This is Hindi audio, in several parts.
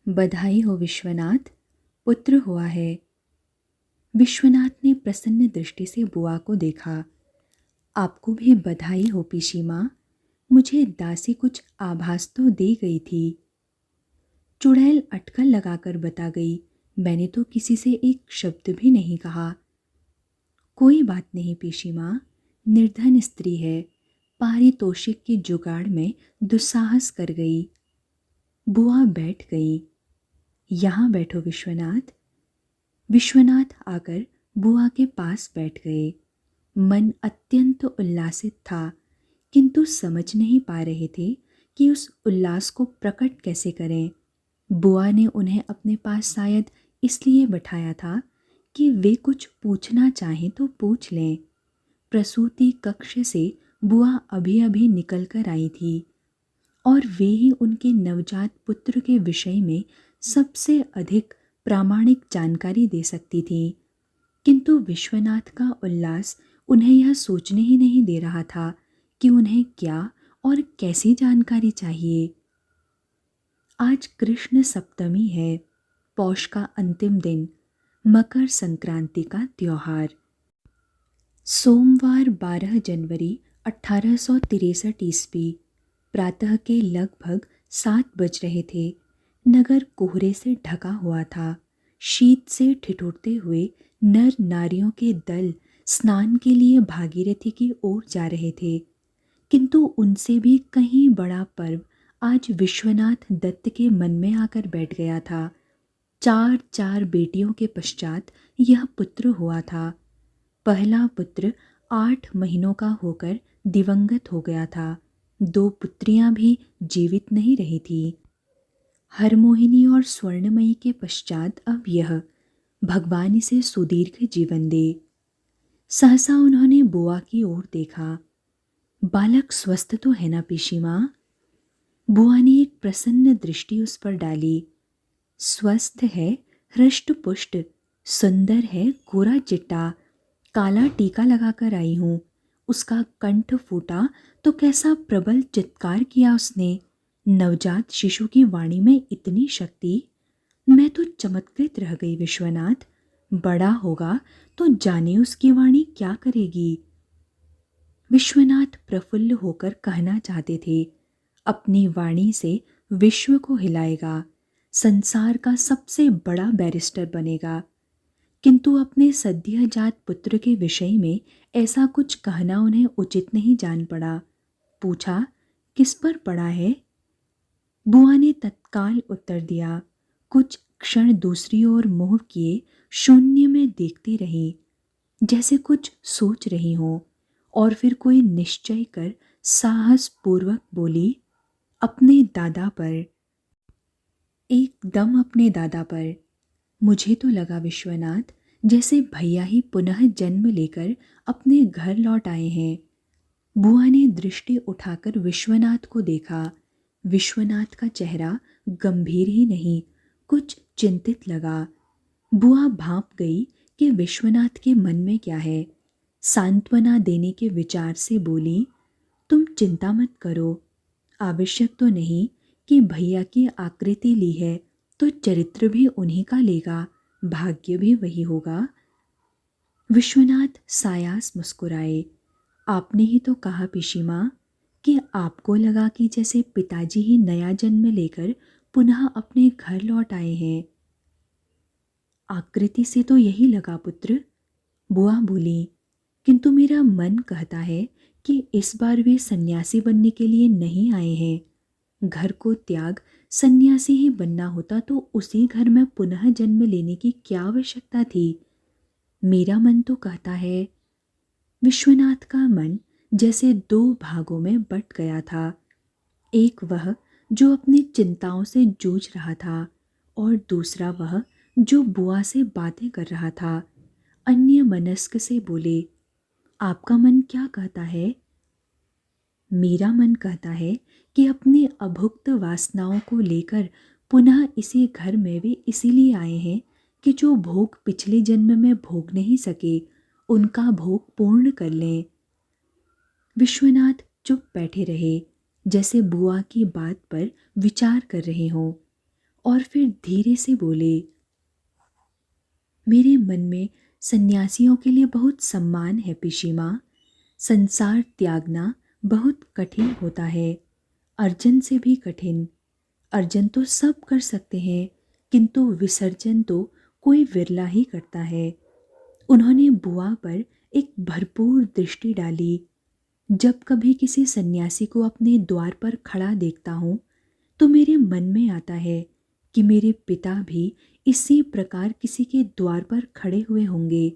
बधाई हो विश्वनाथ, पुत्र हुआ है। विश्वनाथ ने प्रसन्न दृष्टि से बुआ को देखा। आपको भी बधाई हो पीसी माँ, मुझे दासी कुछ आभास तो दे गई थी। चुड़ैल अटकल लगाकर बता गई, मैंने तो किसी से एक शब्द भी नहीं कहा। कोई बात नहीं पीसी माँ, निर्धन स्त्री है, पारितोषिक के जुगाड़ में दुस्साहस कर गई। बुआ बैठ गई। यहाँ बैठो विश्वनाथ। विश्वनाथ आकर बुआ के पास बैठ गए। मन अत्यंत उल्लासित था, किंतु समझ नहीं पा रहे थे कि उस उल्लास को प्रकट कैसे करें। बुआ ने उन्हें अपने पास शायद इसलिए बैठाया था कि वे कुछ पूछना चाहें तो पूछ लें। प्रसूति कक्ष से बुआ अभी अभी निकल कर आई थी और वे ही उनके नवजात पुत्र के विषय में सबसे अधिक प्रामाणिक जानकारी दे सकती थी। किंतु विश्वनाथ का उल्लास उन्हें यह सोचने ही नहीं दे रहा था कि उन्हें क्या और कैसी जानकारी चाहिए। आज कृष्ण सप्तमी है, पौष का अंतिम दिन, मकर संक्रांति का त्योहार। सोमवार 12 जनवरी 1863 ईस्वी प्रातः के लगभग 7 बज रहे थे। नगर कोहरे से ढका हुआ था। शीत से ठिठुरते हुए नर नारियों के दल स्नान के लिए भागीरथी की ओर जा रहे थे, किंतु उनसे भी कहीं बड़ा पर्व आज विश्वनाथ दत्त के मन में आकर बैठ गया था। 4 बेटियों के पश्चात यह पुत्र हुआ था। पहला पुत्र 8 महीनों का होकर दिवंगत हो गया था। 2 पुत्रियां भी जीवित नहीं रही थी। हरमोहिनी और स्वर्णमयी के पश्चात अब यह, भगवान इसे सुदीर्घ जीवन दे। सहसा उन्होंने बुआ की ओर देखा। बालक स्वस्थ तो है ना पीसी माँ? बुआ ने एक प्रसन्न दृष्टि उस पर डाली। स्वस्थ है, हृष्ट पुष्ट, सुंदर है, गोरा चिट्टा, काला टीका लगाकर आई हूँ। उसका कंठ फूटा तो कैसा प्रबल चित्कार किया उसने। नवजात शिशु की वाणी में इतनी शक्ति, मैं तो चमत्कृत रह गई विश्वनाथ। बड़ा होगा तो जाने उसकी वाणी क्या करेगी। विश्वनाथ प्रफुल्ल होकर कहना चाहते थे, अपनी वाणी से विश्व को हिलाएगा, संसार का सबसे बड़ा बैरिस्टर बनेगा। किंतु अपने सद्यजात पुत्र के विषय में ऐसा कुछ कहना उन्हें उचित नहीं जान पड़ा। पूछा, किस पर पड़ा है? बुआ ने तत्काल उत्तर दिया। कुछ क्षण दूसरी ओर मुंह किए शून्य में देखती रही, जैसे कुछ सोच रही हो, और फिर कोई निश्चय कर साहस पूर्वक बोली, अपने दादा पर। एकदम अपने दादा पर। मुझे तो लगा विश्वनाथ जैसे भैया ही पुनः जन्म लेकर अपने घर लौट आए हैं। बुआ ने दृष्टि उठाकर विश्वनाथ को देखा। विश्वनाथ का चेहरा गंभीर ही नहीं, कुछ चिंतित लगा। बुआ भांप गई कि विश्वनाथ के मन में क्या है। सांत्वना देने के विचार से बोली, तुम चिंता मत करो। आवश्यक तो नहीं कि भैया की आकृति ली है तो चरित्र भी उन्हीं का लेगा, भाग्य भी वही होगा। विश्वनाथ सायास मुस्कुराए। आपने ही तो कहा पीसी माँ कि आपको लगा कि जैसे पिताजी ही नया जन्म लेकर पुनः अपने घर लौट आए हैं। आकृति से तो यही लगा पुत्र, बुआ बोली, किंतु मेरा मन कहता है कि इस बार वे सन्यासी बनने के लिए नहीं आए हैं। घर को त्याग सन्यासी ही बनना होता तो उसी घर में पुनः जन्म लेने की क्या आवश्यकता थी। मेरा मन तो कहता है। विश्वनाथ का मन जैसे 2 भागों में बंट गया था। एक वह जो अपनी चिंताओं से जूझ रहा था, और दूसरा वह जो बुआ से बातें कर रहा था। अन्य मनस्क से बोले, आपका मन क्या कहता है? मेरा मन कहता है कि अपनी अभुक्त वासनाओं को लेकर पुनः इसी घर में वे इसीलिए आए हैं कि जो भोग पिछले जन्म में भोग नहीं सके उनका भोग पूर्ण कर लें। विश्वनाथ चुप बैठे रहे, जैसे बुआ की बात पर विचार कर रहे हों, और फिर धीरे से बोले, मेरे मन में सन्यासियों के लिए बहुत सम्मान है पिशीमा। संसार त्यागना बहुत कठिन होता है, अर्जन से भी कठिन। अर्जन तो सब कर सकते हैं, किंतु विसर्जन तो कोई विरला ही करता है। उन्होंने बुआ पर एक भरपूर दृष्टि डाली। जब कभी किसी सन्यासी को अपने द्वार पर खड़ा देखता हूँ तो मेरे मन में आता है कि मेरे पिता भी इसी प्रकार किसी के द्वार पर खड़े हुए होंगे।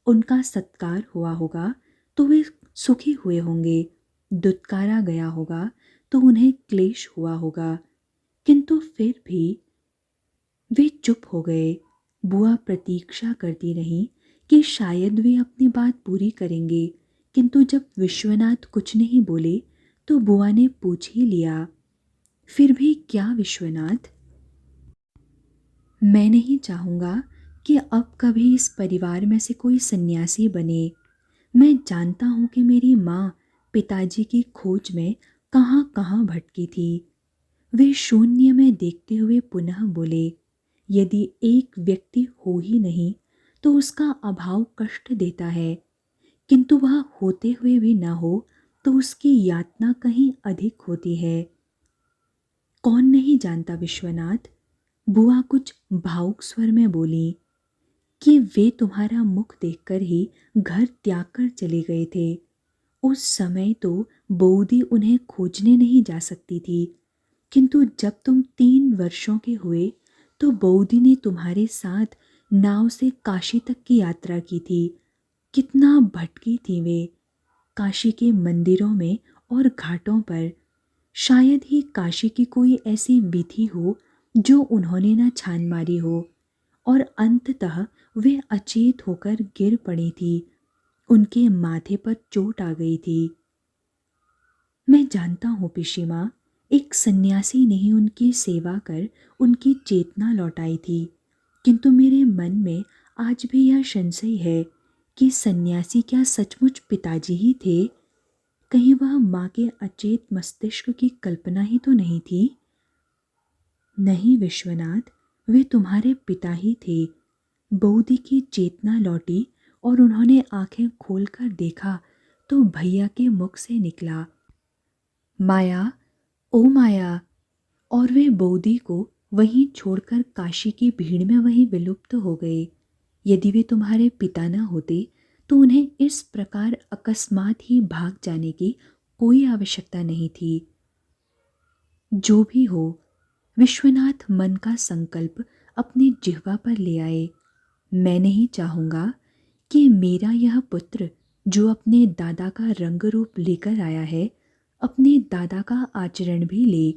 उनका सत्कार हुआ होगा तो वे सुखी हुए होंगे, दुत्कारा गया होगा तो उन्हें क्लेश हुआ होगा, किंतु फिर भी वे चुप हो गए। बुआ प्रतीक्षा करती रही कि शायद वे अपनी बात पूरी करेंगे, किंतु जब विश्वनाथ कुछ नहीं बोले तो बुआ ने पूछ ही लिया, फिर भी क्या विश्वनाथ? मैं नहीं चाहूँगा कि अब कभी इस परिवार में से कोई सन्यासी बने। मैं जानता हूँ कि मेरी माँ पिताजी की खोज में कहाँ कहाँ भटकी थी। वे शून्य में देखते हुए पुनः बोले, यदि एक व्यक्ति हो ही नहीं तो उसका अभाव कष्ट देता है, किंतु वह होते हुए भी न हो तो उसकी यातना कहीं अधिक होती है। कौन नहीं जानता विश्वनाथ, बुआ कुछ भावुक स्वर में बोली, कि वे तुम्हारा मुख देखकर ही घर त्याग कर चले गए थे। उस समय तो बऊदी उन्हें खोजने नहीं जा सकती थी, किंतु जब तुम 3 वर्षों के हुए तो बऊदी ने तुम्हारे साथ नाव से काशी तक की यात्रा की थी। कितना भटकी थी वे, काशी के मंदिरों में और घाटों पर। शायद ही काशी की कोई ऐसी विधि हो जो उन्होंने न छान मारी हो, और अंततः वे अचेत होकर गिर पड़ी थी। उनके माथे पर चोट आ गई थी। मैं जानता हूँ पिशीमा, एक सन्यासी ने ही उनकी सेवा कर उनकी चेतना लौटाई थी, किंतु मेरे मन में आज भी यह संशय है कि सन्यासी क्या सचमुच पिताजी ही थे? कहीं वह माँ के अचेत मस्तिष्क की कल्पना ही तो नहीं थी? नहीं विश्वनाथ, वे तुम्हारे पिता ही थे। बऊदी की चेतना लौटी और उन्होंने आंखें खोलकर देखा तो भैया के मुख से निकला, माया, ओ माया। और वे बऊदी को वहीं छोड़कर काशी की भीड़ में वहीं विलुप्त हो गए। यदि वे तुम्हारे पिता न होते तो उन्हें इस प्रकार अकस्मात ही भाग जाने की कोई आवश्यकता नहीं थी। जो भी हो, विश्वनाथ मन का संकल्प अपनी जिह्वा पर ले आए। मैं नहीं चाहूँगा कि मेरा यह पुत्र जो अपने दादा का रंग रूप लेकर आया है, अपने दादा का आचरण भी ले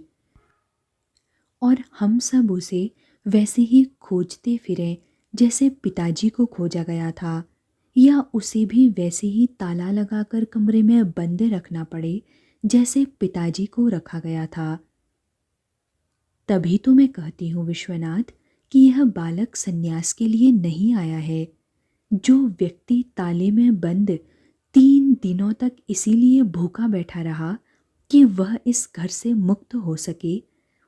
और हम सब उसे वैसे ही खोजते फिरें जैसे पिताजी को खोजा गया था, या उसे भी वैसे ही ताला लगाकर कमरे में बंद रखना पड़े जैसे पिताजी को रखा गया था। तभी तो मैं कहती हूँ विश्वनाथ कि यह बालक सन्यास के लिए नहीं आया है। जो व्यक्ति ताले में बंद 3 दिनों तक इसीलिए भूखा बैठा रहा कि वह इस घर से मुक्त हो सके,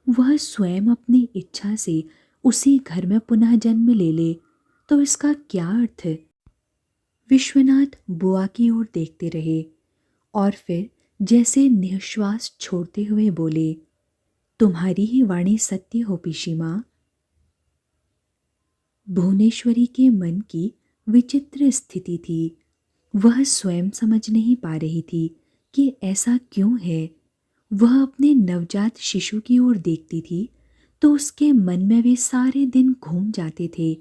वह स्वयं अपनी इच्छा से उसी घर में पुनः जन्म ले ले, तो इसका क्या अर्थ? विश्वनाथ बुआ की ओर देखते रहे और फिर जैसे निश्वास छोड़ते हुए बोले, तुम्हारी ही वाणी सत्य हो पिशीमा। भुवनेश्वरी के मन की विचित्र स्थिति थी। वह स्वयं समझ नहीं पा रही थी कि ऐसा क्यों है। वह अपने नवजात शिशु की ओर देखती थी तो उसके मन में वे सारे दिन घूम जाते थे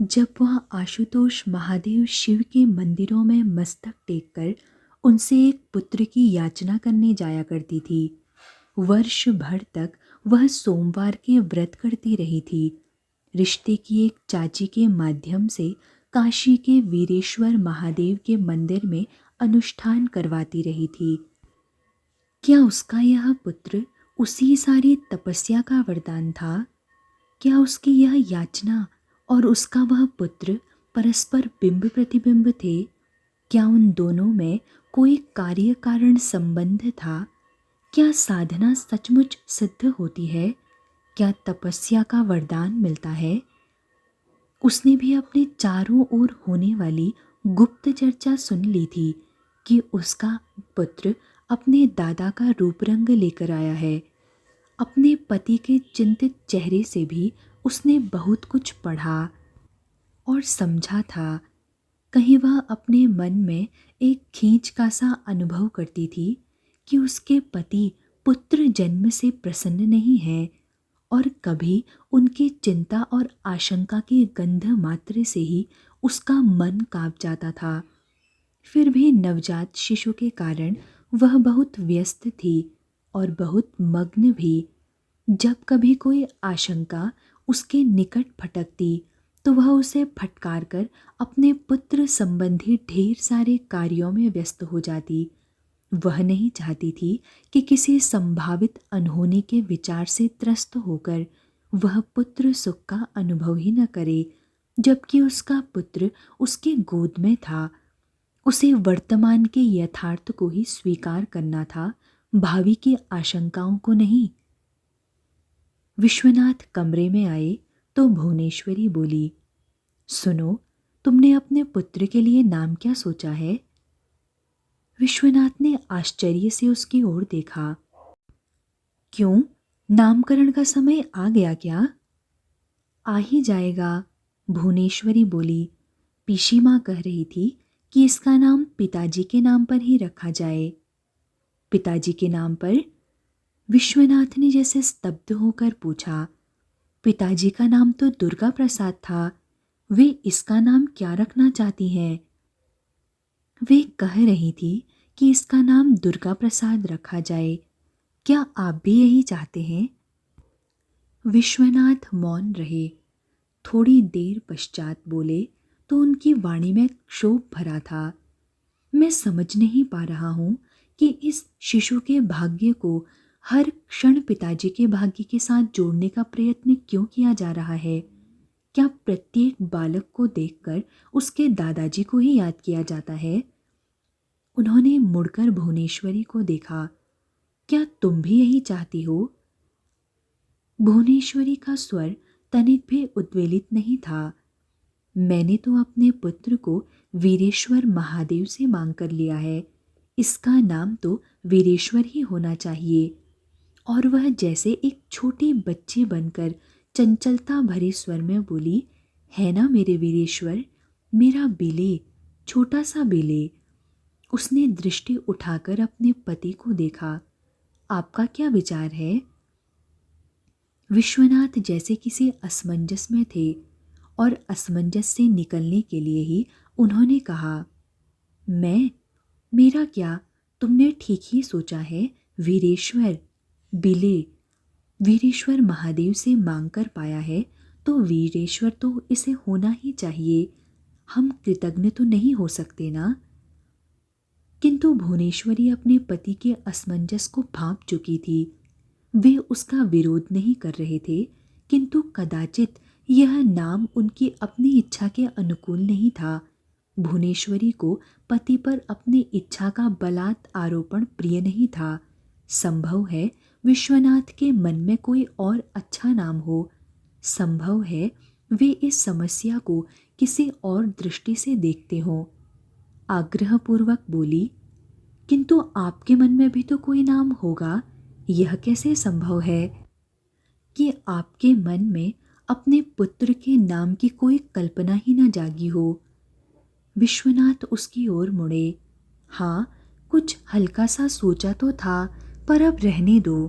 जब वह आशुतोष महादेव शिव के मंदिरों में मस्तक टेककर उनसे एक पुत्र की याचना करने जाया करती थी। वर्ष भर तक वह सोमवार के व्रत करती रही थी। रिश्ते की एक चाची के माध्यम से काशी के वीरेश्वर महादेव के मंदिर में अनुष्ठान करवाती रही थी। क्या उसका यह पुत्र उसी सारी तपस्या का वरदान था? क्या उसकी यह याचना और उसका वह पुत्र परस्पर बिंब प्रतिबिंब थे? क्या उन दोनों में कोई कार्य कारण संबंध था? क्या साधना सचमुच सिद्ध होती है? क्या तपस्या का वरदान मिलता है? उसने भी अपने चारों ओर होने वाली गुप्त चर्चा सुन ली थी कि उसका पुत्र अपने दादा का रूप रंग लेकर आया है। अपने पति के चिंतित चेहरे से भी उसने बहुत कुछ पढ़ा और समझा था। कहीं वह अपने मन में एक खींच का सा अनुभव करती थी कि उसके पति पुत्र जन्म से प्रसन्न नहीं है और कभी उनकी चिंता और आशंका की गंध मात्र से ही उसका मन कांप जाता था। फिर भी नवजात शिशु के कारण वह बहुत व्यस्त थी और बहुत मग्न भी। जब कभी कोई आशंका उसके निकट फटकती तो वह उसे फटकार कर अपने पुत्र संबंधी ढेर सारे कार्यों में व्यस्त हो जाती। वह नहीं चाहती थी कि किसी संभावित अनहोनी के विचार से त्रस्त होकर वह पुत्र सुख का अनुभव ही न करे, जबकि उसका पुत्र उसके गोद में था। उसे वर्तमान के यथार्थ को ही स्वीकार करना था, भावी की आशंकाओं को नहीं। विश्वनाथ कमरे में आए तो भुवनेश्वरी बोली, सुनो, तुमने अपने पुत्र के लिए नाम क्या सोचा है? विश्वनाथ ने आश्चर्य से उसकी ओर देखा। क्यों, नामकरण का समय आ गया क्या? आ ही जाएगा, भुवनेश्वरी बोली। पीसी माँ कह रही थी कि इसका नाम पिताजी के नाम पर ही रखा जाए। पिताजी के नाम पर? विश्वनाथ ने जैसे स्तब्ध होकर पूछा। पिताजी का नाम तो दुर्गा प्रसाद था, वे इसका नाम क्या रखना चाहती हैं? वे कह रही थी कि इसका नाम दुर्गा प्रसाद रखा जाए। क्या आप भी यही चाहते हैं? विश्वनाथ मौन रहे। थोड़ी देर पश्चात बोले तो उनकी वाणी में क्षोभ भरा था। मैं समझ नहीं पा रहा हूं कि इस शिशु के भाग्य को हर क्षण पिताजी के भाग्य के साथ जोड़ने का प्रयत्न क्यों किया जा रहा है? क्या प्रत्येक बालक को देखकर उसके दादाजी को ही याद किया जाता है? उन्होंने मुड़कर भुवनेश्वरी को देखा। क्या तुम भी यही चाहती हो? भुवनेश्वरी का स्वर तनिक भी उद्वेलित नहीं था। मैंने तो अपने पुत्र को वीरेश्वर महादेव से मांग कर लिया है। इसका नाम तो वीरेश्वर ही होना चाहिए। और वह जैसे एक छोटी बच्ची बनकर चंचलता भरे स्वर में बोली, है ना मेरे वीरेश्वर, मेरा बेले, छोटा सा बेले। उसने दृष्टि उठाकर अपने पति को देखा। आपका क्या विचार है? विश्वनाथ जैसे किसी असमंजस में थे और असमंजस से निकलने के लिए ही उन्होंने कहा, मेरा क्या, तुमने ठीक ही सोचा है वीरेश्वर, बिले। वीरेश्वर महादेव से मांग कर पाया है तो वीरेश्वर तो इसे होना ही चाहिए। हम कृतज्ञ तो नहीं हो सकते ना? किंतु भुवनेश्वरी अपने पति के असमंजस को भांप चुकी थी। वे उसका विरोध नहीं कर रहे थे, किंतु कदाचित यह नाम उनकी अपनी इच्छा के अनुकूल नहीं था। भुवनेश्वरी को पति पर अपनी इच्छा का बलात् आरोपण प्रिय नहीं था। संभव है विश्वनाथ के मन में कोई और अच्छा नाम हो। संभव है वे इस समस्या को किसी और दृष्टि से देखते हों। आग्रहपूर्वक बोली, किंतु आपके मन में भी तो कोई नाम होगा। यह कैसे संभव है कि आपके मन में अपने पुत्र के नाम की कोई कल्पना ही न जागी हो? विश्वनाथ उसकी ओर मुड़े। हाँ, कुछ हल्का सा सोचा तो था, पर अब रहने दो।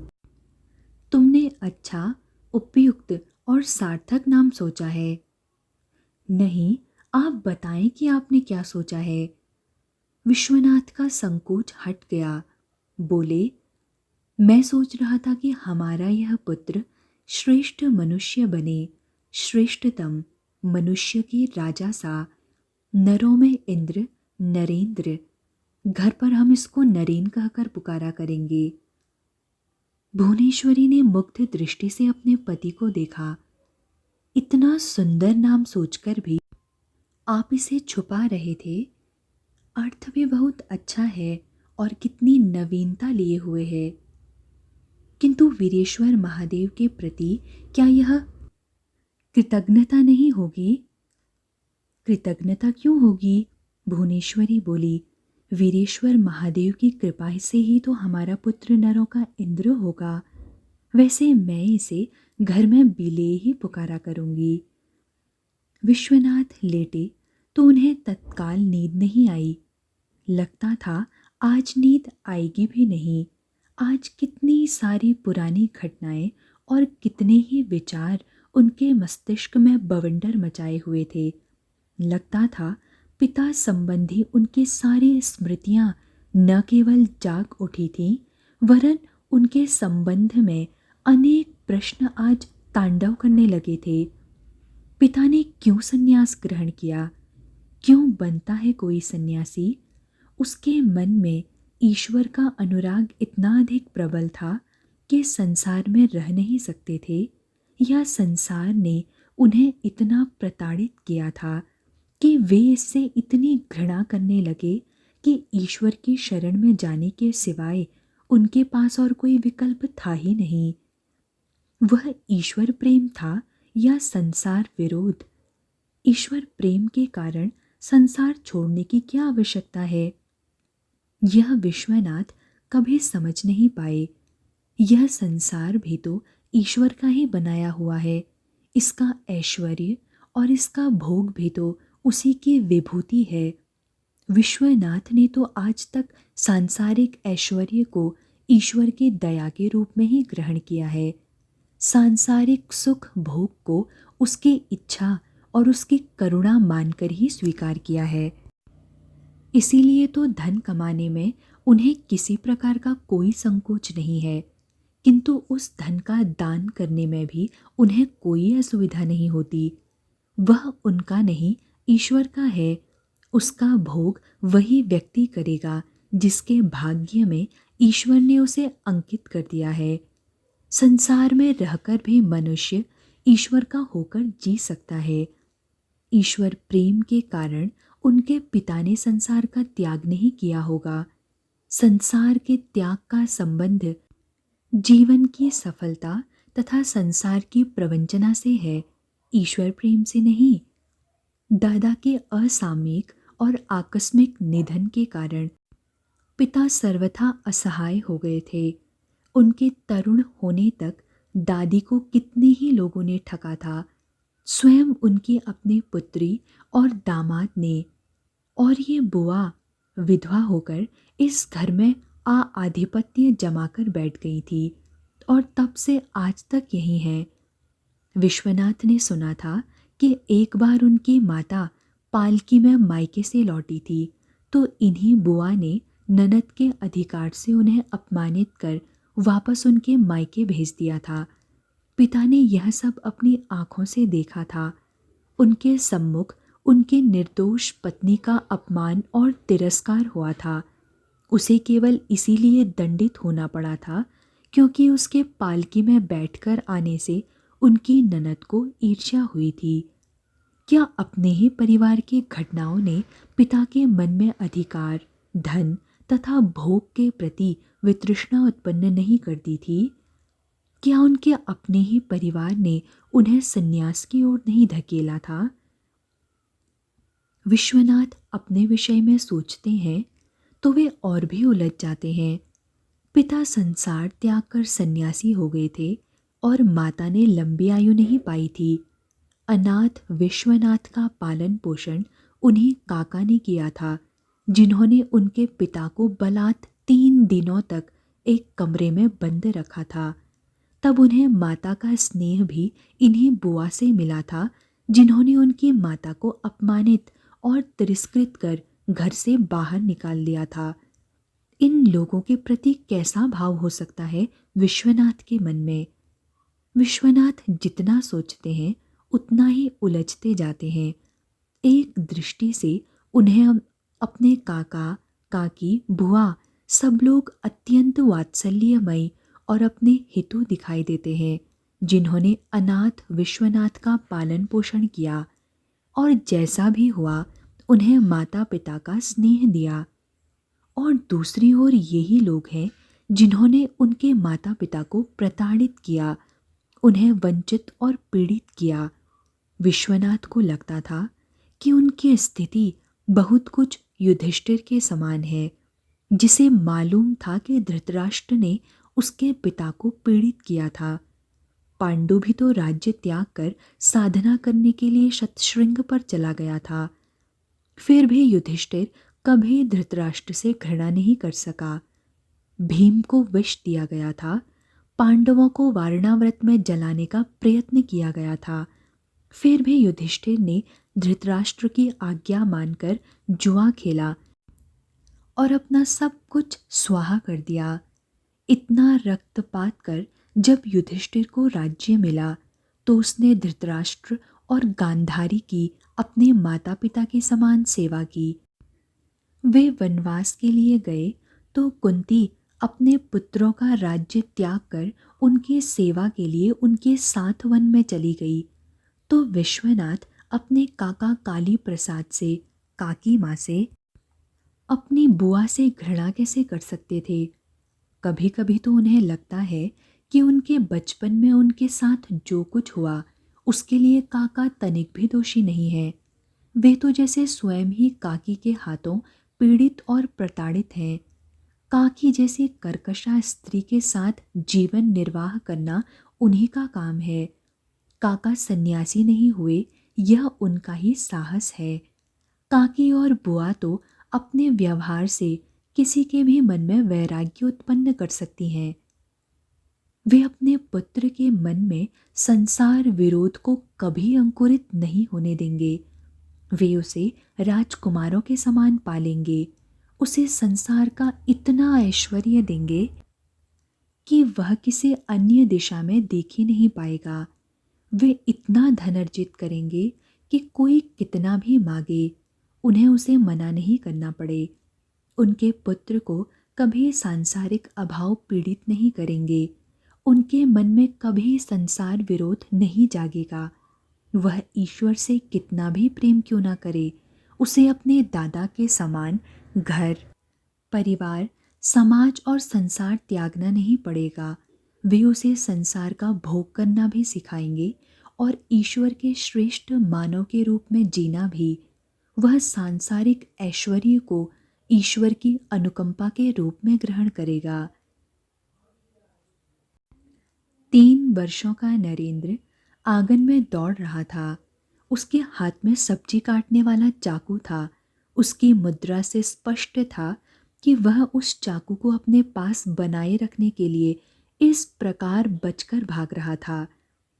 तुमने अच्छा, उपयुक्त और सार्थक नाम सोचा है? नहीं, आप बताएं कि आपने क्या सोचा है। विश्वनाथ का संकोच हट गया। बोले, मैं सोच रहा था कि हमारा यह पुत्र श्रेष्ठ मनुष्य बने, श्रेष्ठतम मनुष्य की राजा सा, नरों में इंद्र, नरेंद्र। घर पर हम इसको नरेन कहकर पुकारा करेंगे। भुवनेश्वरी ने मुग्ध दृष्टि से अपने पति को देखा। इतना सुंदर नाम सोचकर भी आप इसे छुपा रहे थे। अर्थ भी बहुत अच्छा है और कितनी नवीनता लिए हुए है। किंतु वीरेश्वर महादेव के प्रति क्या यह कृतज्ञता नहीं होगी? कृतज्ञता क्यों होगी? भुवनेश्वरी बोली। वीरेश्वर महादेव की कृपा से ही तो हमारा पुत्र नरों का इंद्र होगा। वैसे मैं इसे घर में बिले ही पुकारा करूंगी। विश्वनाथ लेटे तो उन्हें तत्काल नींद नहीं आई। लगता था आज नींद आएगी भी नहीं। आज कितनी सारी पुरानी घटनाएं और कितने ही विचार उनके मस्तिष्क में बवंडर मचाए हुए थे। लगता था पिता संबंधी उनकी सारी स्मृतियां न केवल जाग उठी थीं, वरन उनके संबंध में अनेक प्रश्न आज तांडव करने लगे थे। पिता ने क्यों संन्यास ग्रहण किया? क्यों बनता है कोई सन्यासी? उसके मन में ईश्वर का अनुराग इतना अधिक प्रबल था कि संसार में रह नहीं सकते थे, या संसार ने उन्हें इतना प्रताड़ित किया था कि वे इससे इतनी घृणा करने लगे कि ईश्वर की शरण में जाने के सिवाय उनके पास और कोई विकल्प था ही नहीं। वह ईश्वर प्रेम था या संसार विरोध? ईश्वर प्रेम के कारण संसार छोड़ने की क्या आवश्यकता है? यह विश्वनाथ कभी समझ नहीं पाए। यह संसार भी तो ईश्वर का ही बनाया हुआ है। इसका ऐश्वर्य और इसका भोग भी तो उसी की विभूति है। विश्वनाथ ने तो आज तक सांसारिक ऐश्वर्य को ईश्वर की दया के रूप में ही ग्रहण किया है। सांसारिक सुख भोग को उसकी इच्छा और उसकी करुणा मानकर ही स्वीकार किया है। इसीलिए तो धन कमाने में उन्हें किसी प्रकार का कोई संकोच नहीं है, किंतु उस धन का दान करने में भी उन्हें कोई असुविधा नहीं होती। वह उनका नहीं, ईश्वर का है। उसका भोग वही व्यक्ति करेगा जिसके भाग्य में ईश्वर ने उसे अंकित कर दिया है। संसार में रहकर भी मनुष्य ईश्वर का होकर जी सकता है। ईश्वर प्रेम के कारण उनके पिता ने संसार का त्याग नहीं किया होगा। संसार के त्याग का संबंध जीवन की सफलता तथा संसार की प्रवंचना से है, ईश्वर प्रेम से नहीं। दादा के असामयिक और आकस्मिक निधन के कारण पिता सर्वथा असहाय हो गए थे। उनके तरुण होने तक दादी को कितने ही लोगों ने ठगा था, स्वयं उनकी अपनी पुत्री और दामाद ने। और ये बुआ विधवा होकर इस घर में आधिपत्य जमाकर बैठ गई थी और तब से आज तक यही है। विश्वनाथ ने सुना था कि एक बार उनकी माता पालकी में मायके से लौटी थी तो इन्हीं बुआ ने ननद के अधिकार से उन्हें अपमानित कर वापस उनके मायके भेज दिया था। पिता ने यह सब अपनी आंखों से देखा था। उनके सम्मुख उनकी निर्दोष पत्नी का अपमान और तिरस्कार हुआ था। उसे केवल इसीलिए दंडित होना पड़ा था क्योंकि उसके पालकी में बैठकर आने से उनकी ननद को ईर्ष्या हुई थी। क्या अपने ही परिवार की घटनाओं ने पिता के मन में अधिकार, धन तथा भोग के प्रति वितृष्णा उत्पन्न नहीं कर दी थी? क्या उनके अपने ही परिवार ने उन्हें संन्यास की ओर नहीं धकेला था? विश्वनाथ अपने विषय में सोचते हैं तो वे और भी उलझ जाते हैं। पिता संसार त्याग कर सन्यासी हो गए थे और माता ने लंबी आयु नहीं पाई थी। अनाथ विश्वनाथ का पालन पोषण उन्हीं काका ने किया था, जिन्होंने उनके पिता को बलात् 3 दिनों तक एक कमरे में बंद रखा था। तब उन्हें माता का स्नेह भी इन्हीं बुआ से मिला था, जिन्होंने उनकी माता को अपमानित और तिरस्कृत कर घर से बाहर निकाल दिया था। इन लोगों के प्रति कैसा भाव हो सकता है विश्वनाथ के मन में? विश्वनाथ जितना सोचते हैं उतना ही उलझते जाते हैं। एक दृष्टि से उन्हें अपने काका, काकी, बुआ सब लोग अत्यंत वात्सल्यमयी और अपने हितु दिखाई देते हैं, जिन्होंने अनाथ विश्वनाथ का पालन पोषण किया और जैसा भी हुआ उन्हें माता पिता का स्नेह दिया। और दूसरी ओर यही लोग हैं जिन्होंने उनके माता पिता को प्रताड़ित किया, उन्हें वंचित और पीड़ित किया। विश्वनाथ को लगता था कि उनकी स्थिति बहुत कुछ युधिष्ठिर के समान है, जिसे मालूम था कि धृतराष्ट्र ने उसके पिता को पीड़ित किया था। पांडु भी तो राज्य त्याग कर साधना करने के लिए शतशृंग पर चला गया था। फिर भी युधिष्ठिर कभी धृतराष्ट्र से घृणा नहीं कर सका। भीम को विष दिया गया था, पांडवों को वारणावृत में जलाने का प्रयत्न किया गया था। फिर भी युधिष्ठिर ने धृतराष्ट्र की आज्ञा मानकर जुआ खेला और अपना सब कुछ स्वाहा कर दिया। इतना रक्तपात कर जब युधिष्ठिर को राज्य मिला तो उसने धृतराष्ट्र और गांधारी की अपने माता पिता के समान सेवा की। वे वनवास के लिए गए तो कुंती अपने पुत्रों का राज्य त्याग कर उनकी सेवा के लिए उनके साथ वन में चली गई। तो विश्वनाथ अपने काका काली प्रसाद से, काकी माँ से, अपनी बुआ से घृणा कैसे कर सकते थे? कभी कभी तो उन्हें लगता है कि उनके बचपन में उनके साथ जो कुछ हुआ उसके लिए काका तनिक भी दोषी नहीं है। वे तो जैसे स्वयं ही काकी के हाथों पीड़ित और प्रताड़ित हैं। काकी जैसी कर्कशा स्त्री के साथ जीवन निर्वाह करना उन्हीं का काम है। काका सन्यासी नहीं हुए, यह उनका ही साहस है। काकी और बुआ तो अपने व्यवहार से किसी के भी मन में वैराग्य उत्पन्न कर सकती हैं। वे अपने पुत्र के मन में संसार विरोध को कभी अंकुरित नहीं होने देंगे। वे उसे राजकुमारों के समान पालेंगे, उसे संसार का इतना ऐश्वर्य देंगे कि वह किसी अन्य दिशा में देख ही नहीं पाएगा। वे इतना धन अर्जित करेंगे कि कोई कितना भी मांगे उन्हें उसे मना नहीं करना पड़े। उनके पुत्र को कभी सांसारिक अभाव पीड़ित नहीं करेंगे। उनके मन में कभी संसार विरोध नहीं जागेगा। वह ईश्वर से कितना भी प्रेम क्यों ना करे, उसे अपने दादा के समान घर, परिवार, समाज और संसार त्यागना नहीं पड़ेगा। वे उसे संसार का भोग करना भी सिखाएंगे और ईश्वर के श्रेष्ठ मानव के रूप में जीना भी। वह सांसारिक ऐश्वर्य को ईश्वर की अनुकंपा के रूप में ग्रहण करेगा। 3 वर्षों का नरेंद्र आंगन में दौड़ रहा था। उसके हाथ में सब्जी काटने वाला चाकू था। उसकी मुद्रा से स्पष्ट था कि वह उस चाकू को अपने पास बनाए रखने के लिए इस प्रकार बचकर भाग रहा था।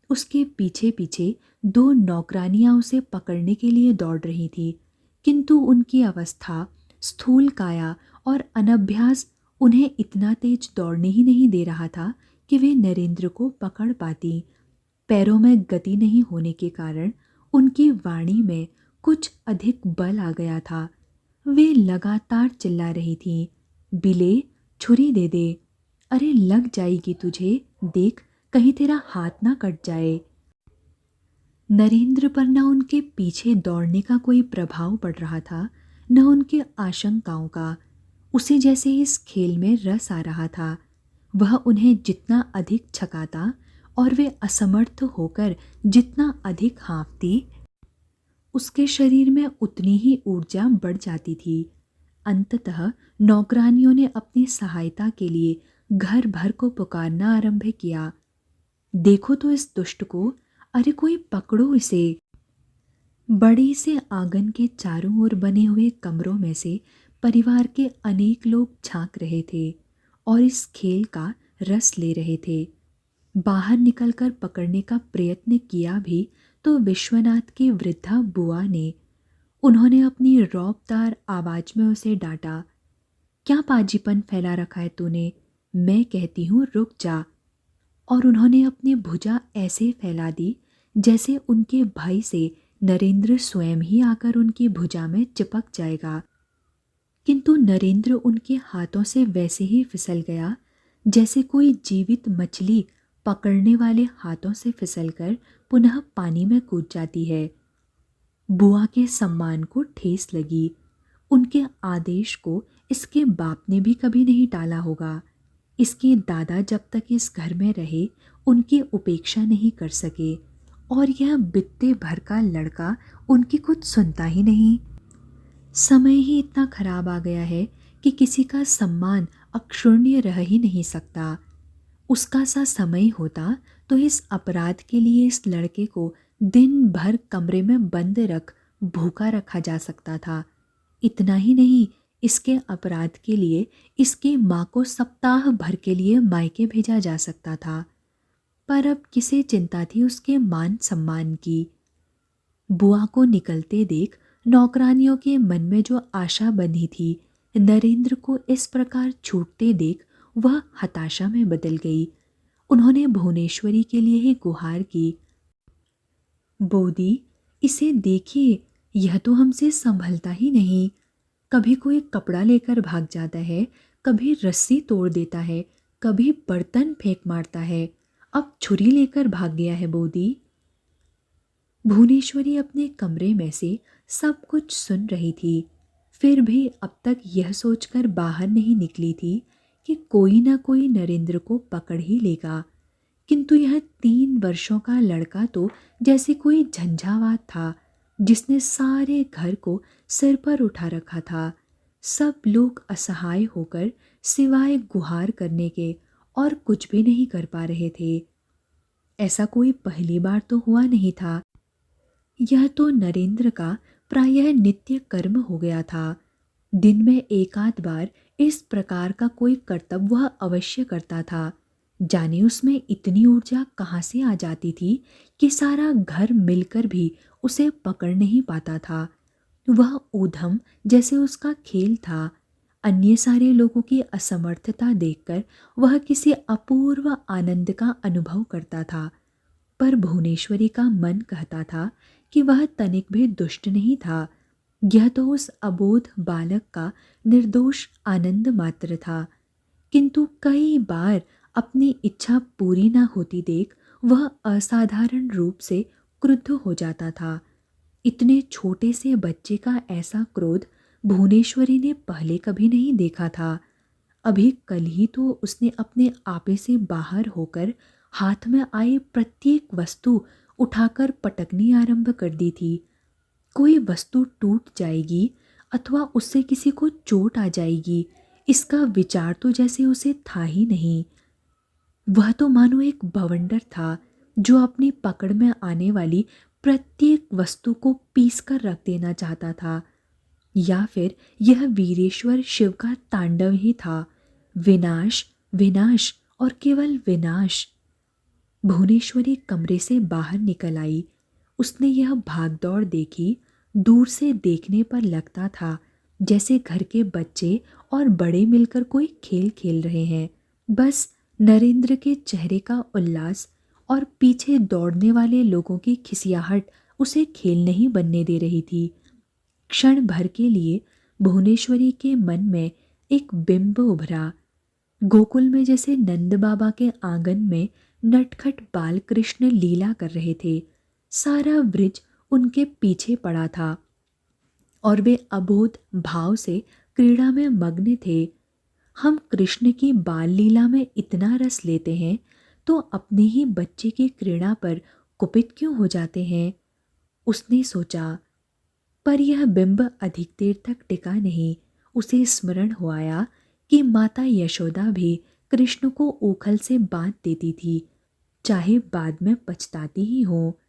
उसके पीछे पीछे 2 नौकरानियां उसे पकड़ने के लिए दौड़ रही थीं, किंतु उनकी अवस्था, स्थूल काया और अनभ्यास उन्हें इतना तेज दौड़ने ही नहीं दे रहा था कि वे नरेंद्र को पकड़ पाती। पैरों में गति नहीं होने के कारण उनकी वाणी में कुछ अधिक बल आ गया था। वे लगातार चिल्ला रही थीं, बिले, छुरी दे दे, अरे लग जाएगी तुझे, देख कहीं तेरा हाथ ना कट जाए। नरेंद्र पर न उनके पीछे दौड़ने का कोई प्रभाव पड़ रहा था, न उनके आशंकाओं का। उसे जैसे इस खेल में रस आ रहा था। वह उन्हें जितना अधिक छकाता और वे असमर्थ होकर जितना अधिक हाँफती, उसके शरीर में उतनी ही ऊर्जा बढ़ जाती थी। अंततः नौकरानियों ने अपनी सहायता के लिए घर भर को पुकारना आरंभ किया। देखो तो इस दुष्ट को, अरे कोई पकड़ो इसे। बड़े से आंगन के चारों ओर बने हुए कमरों में से परिवार के अनेक लोग झांक रहे थे और इस खेल का रस ले रहे थे। बाहर निकलकर पकड़ने का प्रयत्न किया भी तो विश्वनाथ की वृद्धा बुआ ने। उन्होंने अपनी रौबदार आवाज में उसे डांटा, क्या पाजीपन फैला रखा है तूने, मैं कहती हूँ रुक जा। और उन्होंने अपनी भुजा ऐसे फैला दी जैसे उनके भय से नरेंद्र स्वयं ही आकर उनकी भुजा में चिपक जाएगा। किंतु नरेंद्र उनके हाथों से वैसे ही फिसल गया जैसे कोई जीवित मछली पकड़ने वाले हाथों से फिसलकर पुनः पानी में कूद जाती है। बुआ के सम्मान को ठेस लगी। उनके आदेश को इसके बाप ने भी कभी नहीं टाला होगा। इसके दादा जब तक इस घर में रहे उनकी उपेक्षा नहीं कर सके, और यह बित्ते भर का लड़का उनकी कुछ सुनता ही नहीं। समय ही इतना खराब आ गया है कि किसी का सम्मान अक्षुण्य रह ही नहीं सकता। उसका सा समय होता तो इस अपराध के लिए इस लड़के को दिन भर कमरे में बंद रख भूखा रखा जा सकता था। इतना ही नहीं, इसके अपराध के लिए इसकी माँ को सप्ताह भर के लिए मायके भेजा जा सकता था। पर अब किसे चिंता थी उसके मान सम्मान की। बुआ को निकलते देख नौकरानियों के मन में जो आशा बंधी थी, नरेंद्र को इस प्रकार छूटते देख वह हताशा में बदल गई। उन्होंने भुवनेश्वरी के लिए ही गुहार की, बोदी, इसे देखिए, यह तो हमसे संभलता ही नहीं। कभी कोई कपड़ा लेकर भाग जाता है, कभी रस्सी तोड़ देता है, कभी बर्तन फेंक मारता है, अब छुरी लेकर भाग गया है बोदी। भुवनेश्वरी अपने कमरे में से सब कुछ सुन रही थी, फिर भी अब तक यह सोचकर बाहर नहीं निकली थी कि कोई ना कोई नरेंद्र को पकड़ ही लेगा। किंतु यह 3 वर्षों का लड़का तो जैसे कोई झंझावात था जिसने सारे घर को सिर पर उठा रखा था। सब लोग असहाय होकर सिवाय गुहार करने के और कुछ भी नहीं कर पा रहे थे। ऐसा कोई पहली बार तो हुआ नहीं था। यह तो नरेंद्र का प्रायः नित्य कर्म हो गया था। दिन में एक आध बार इस प्रकार का कोई कर्तव्य वह अवश्य करता था। जाने उसमें इतनी ऊर्जा कहाँ से आ जाती थी कि सारा घर मिलकर भी उसे पकड़ नहीं पाता था। वह ऊधम जैसे उसका खेल था। अन्य सारे लोगों की असमर्थता देखकर वह किसी अपूर्व आनंद का अनुभव करता था, पर भुवनेश्वरी का मन कहता था कि वह तनिक भी दुष्ट नहीं था। यह तो उस अबोध बालक का निर्दोष आनंद मात्र था। किंतु कई बार अपनी इच्छा पूरी ना होती देख वह असाधारण रूप से क्रुद्ध हो जाता था। इतने छोटे से बच्चे का ऐसा क्रोध भुवनेश्वरी ने पहले कभी नहीं देखा था। अभी कल ही तो उसने अपने आपे से बाहर होकर हाथ में आई प्रत्येक वस्तु उठाकर पटकनी आरंभ कर दी थी। कोई वस्तु टूट जाएगी अथवा उससे किसी को चोट आ जाएगी, इसका विचार तो जैसे उसे था ही नहीं। वह तो मानो एक बवंडर था जो अपनी पकड़ में आने वाली प्रत्येक वस्तु को पीस कर रख देना चाहता था। या फिर यह वीरेश्वर शिव का तांडव ही था, विनाश विनाश और केवल विनाश। भुवनेश्वरी कमरे से बाहर निकल आई। उसने यह भागदौड़ देखी। दूर से देखने पर लगता था जैसे घर के बच्चे और बड़े मिलकर कोई खेल खेल रहे हैं। बस नरेंद्र के चेहरे का उल्लास और पीछे दौड़ने वाले लोगों की खिसियाहट उसे खेल नहीं बनने दे रही थी। क्षण भर के लिए भुवनेश्वरी के मन में एक बिंब उभरा। गोकुल में जैसे नंद बाबा के आंगन में नटखट बाल कृष्ण लीला कर रहे थे। सारा ब्रिज उनके पीछे पड़ा था और वे अबोध भाव से क्रीड़ा में मग्न थे। हम कृष्ण की बाल लीला में इतना रस लेते हैं तो अपने ही बच्चे की क्रीड़ा पर कुपित क्यों हो जाते हैं, उसने सोचा। पर यह बिंब अधिक देर तक टिका नहीं। उसे स्मरण हो आया कि माता यशोदा भी कृष्ण को ऊखल से बांध देती थी, चाहे बाद में पछताती ही हो।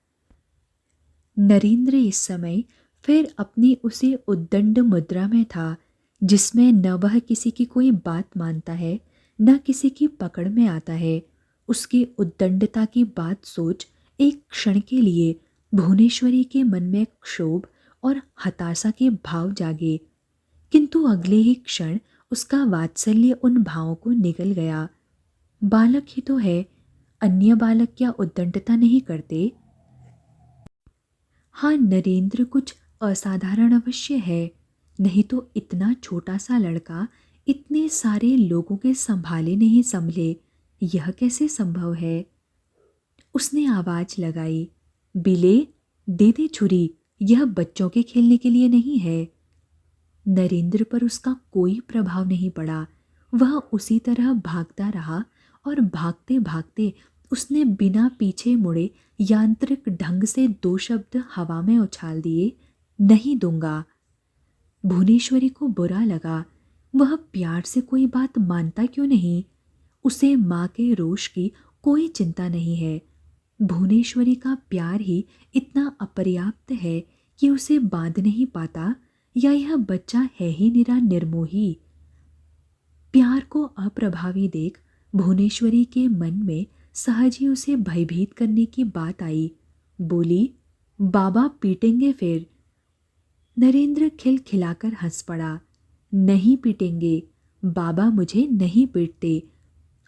नरेंद्र इस समय फिर अपनी उसी उद्दंड मुद्रा में था जिसमें न वह किसी की कोई बात मानता है न किसी की पकड़ में आता है। उसकी उद्दंडता की बात सोच एक क्षण के लिए भुवनेश्वरी के मन में क्षोभ और हताशा के भाव जागे, किंतु अगले ही क्षण उसका वात्सल्य उन भावों को निगल गया। बालक ही तो है, अन्य बालक क्या उद्दंडता नहीं करते? हाँ, नरेंद्र कुछ असाधारण अवश्य है, नहीं तो इतना छोटा सा लड़का इतने सारे लोगों के संभाले नहीं संभले, यह कैसे संभव है? उसने आवाज लगाई, बिले, दे दे छुरी, यह बच्चों के खेलने के लिए नहीं है। नरेंद्र पर उसका कोई प्रभाव नहीं पड़ा। वह उसी तरह भागता रहा और भागते भागते उसने बिना पीछे मुड़े यांत्रिक ढंग से 2 शब्द हवा में उछाल दिए, नहीं दूंगा। भुवनेश्वरी को बुरा लगा, वह प्यार से कोई बात मानता क्यों नहीं? उसे माँ के रोष की कोई चिंता नहीं है। भुवनेश्वरी का प्यार ही इतना अपर्याप्त है कि उसे बांध नहीं पाता, या यह बच्चा है ही निरा निर्मोही। प्यार को अप्रभावी देख भुवनेश्वरी के मन में सहज ही उसे भयभीत करने की बात आई। बोली, बाबा पीटेंगे फिर। नरेंद्र खिलखिलाकर हंस पड़ा। नहीं पीटेंगे, बाबा मुझे नहीं पीटते।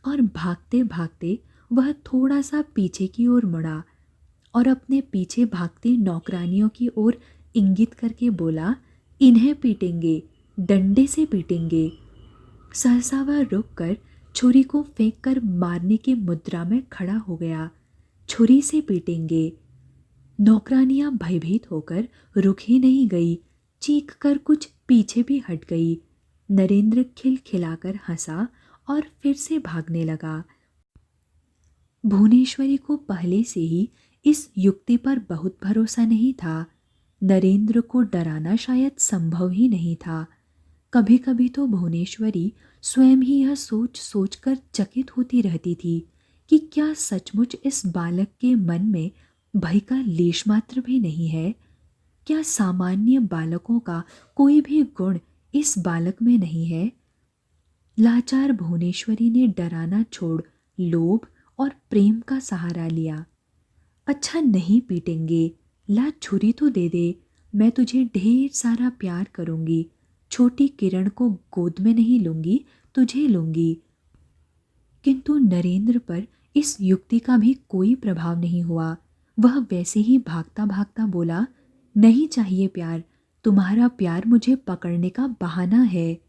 और भागते भागते वह थोड़ा सा पीछे की ओर मुड़ा और अपने पीछे भागती नौकरानियों की ओर इंगित करके बोला, इन्हें पीटेंगे, डंडे से पीटेंगे। सहसा वह रुककर छुरी को फेंककर मारने की मुद्रा में खड़ा हो गया। छुरी से पीटेंगे। नौकरानियां भयभीत होकर रुक ही नहीं गई, चीख कर कुछ पीछे भी हट गई। नरेंद्र खिलखिलाकर हंसा और फिर से भागने लगा। भुवनेश्वरी को पहले से ही इस युक्ति पर बहुत भरोसा नहीं था। नरेंद्र को डराना शायद संभव ही नहीं था। कभी कभी तो भुवनेश्वरी स्वयं ही यह सोच सोच कर चकित होती रहती थी कि क्या सचमुच इस बालक के मन में भय का लेश मात्र भी नहीं है? क्या सामान्य बालकों का कोई भी गुण इस बालक में नहीं है? लाचार भुवनेश्वरी ने डराना छोड़ लोभ और प्रेम का सहारा लिया। अच्छा नहीं पीटेंगे, ला छुरी तो दे दे, मैं तुझे ढेर सारा प्यार करूंगी। छोटी किरण को गोद में नहीं लूंगी, तुझे लूंगी। किंतु नरेंद्र पर इस युक्ति का भी कोई प्रभाव नहीं हुआ। वह वैसे ही भागता भागता बोला, नहीं चाहिए प्यार, तुम्हारा प्यार मुझे पकड़ने का बहाना है।